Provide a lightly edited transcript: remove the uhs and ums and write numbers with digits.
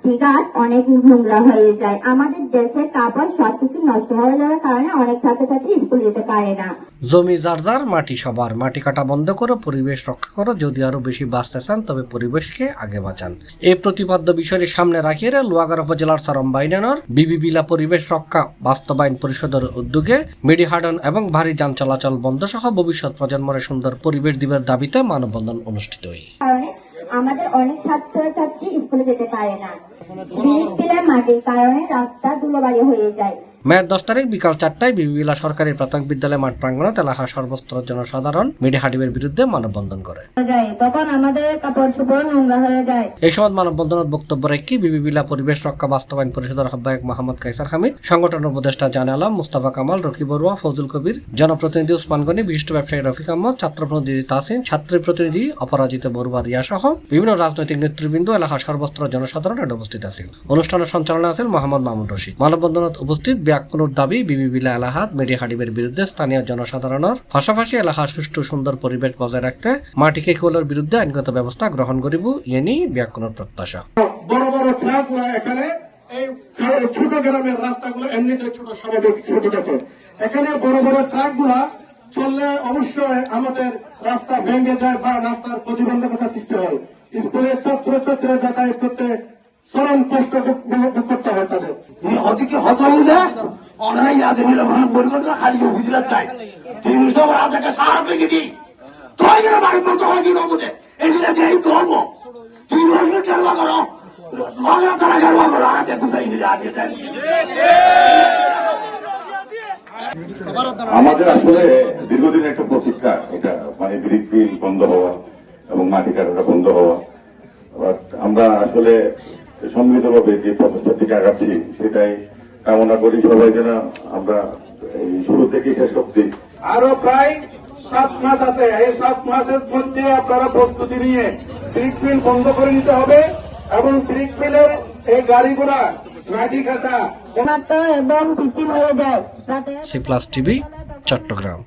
রাস্তাঘাট অনেক নোংরা হয়ে যায়। আমাদের দেশের কাপড় সবকিছু নষ্ট হয়ে যাওয়ার কারণে অনেক ছাত্রছাত্রী স্কুল যেতে পারে না। জমি যার যার, মাটি সবার। মাটি কাটা বন্ধ করো, পরিবেশ রক্ষা করো। যদি আরো বেশি বাঁচতে চান তবে পরিবেশকে আগে বাঁচান। এই প্রতিপাদ্য বিষয়টি সামনে রাখিয়ে লোহাগাড়া উপজেলার চরমবা ইউনিয়নের বিবিবিলা পরিবেশ রক্ষা বাস্তবায়ন পরিষদের উদ্যোগে মেডিহাডন এবং ভারী যান চলাচল বন্ধ সহ ভবিষ্যৎ প্রজন্মের সুন্দর পরিবেশ দিবের দাবিতে মানববন্ধন অনুষ্ঠিত হয়। আমাদের অনেক ছাত্রছাত্রী স্কুলে যেতে পারে না। বিরিশপিলার মাটির কারণে রাস্তা ধুলোবালি হয়ে যায়। মে 10 তারিখ বিকাল 4টায় বিবিবিলা সরকারি প্রাথমিক বিদ্যালয় মাঠ প্রাঙ্গণে এলাকা সর্বস্তরের জনসাধারণ মেডিহাডিবের বিরুদ্ধে মানববন্ধন করে। তখন আমাদের কাপড় চোপড় নোংরা হয়ে যায়। এই সময় মানববন্ধনের বক্তব্য রেখে বিবিবিলা পরিবেশ রক্ষা বাস্তবায়ন পরিষদের আহ্বায়ক মোহাম্মদ কাইসার হামিদ, সংগঠনের উপদেষ্টা জানে আলম, মুস্তাফা কামাল, রকি বড়ুয়া, ফজল কবির, জনপ্রতিনিধি উসমান গনি, বিশিষ্ট ব্যবসায়ী রফিক আহমদ, ছাত্র প্রতিনিধি তাসিন, ছাত্রী প্রতিনিধি অপরাজিতা বড়ুয়া রিয়া সহ বিভিন্ন রাজনৈতিক নেতৃবৃন্দ এলাকার সর্বস্তরের জনসাধারণ উপস্থিত আছেন। অনুষ্ঠানের সঞ্চালনা আছেন মোহাম্মদ মামুন রশিদ। মানববন্ধনত উপস্থিত ব্যাকুনোর দাবি বিবিবিলা এলাকাত মেডিহাডিবের বিরুদ্ধে স্থানীয় জনসাধারণের পাশাপাশি এলাকার সুষ্ঠু সুন্দর পরিবেশ বজায় রাখতে মাটিকে খোলার বিরুদ্ধে আইনগত ব্যবস্থা গ্রহণ করিব, ইয়েনি ব্যাকুনোর প্রত্যাশা। বড় বড় ট্রাকগুলো এখানে এই ছোট গ্রামের রাস্তাগুলো এমনিতে ছোট স্বাভাবিক ছোটখাটো, এখানে বড় বড় ট্রাকগুলা চললে অবশ্যই আমাদের রাস্তা ভেঙে যায় বা রাস্তার প্রতিবন্ধকতা সৃষ্টি হয়। স্কুলের ছাত্রছাত্রীরা যাতায়াত করতে চরম কষ্ট করতে হয় তাদের। অতিকে হত হয়ে যায় অনারাই আজ মিলে ভালো পরিকল্পনা খালি বুঝলে চাই 300 রাজাকে সারা পেয়ে দিই তোর বাড়ির মতো হয় কি নবদে এগুলো যে করবো 3 বছর খেলবা করো মগরা তারা খেলবা করো আগে বুঝাই দিলে আগে চাই। আমাদের আসলে দীর্ঘদিন একটা প্রতীক্ষা, এটা মানে ব্রিক ফিল বন্ধ হওয়া এবং মাটি কাটাটা বন্ধ হওয়া। আমরা আসলে সম্মিলিতভাবে যে প্রচেষ্টার দিকে আগাচ্ছি সেটাই কামনা করি সবাই যেন আমরা এই শুরু থেকে শেষ অব্দি। আরো প্রায় 7 মাস আছে, এই 7 মাসের মধ্যে আপনারা প্রস্তুতি নিয়ে ব্রিক ফিল বন্ধ করে নিতে হবে এবং ব্রিক ফিলের এই গাড়িগুলা মাটি কাটা এবং পিছিল হয়ে যায়। C+ TV, Chittagong.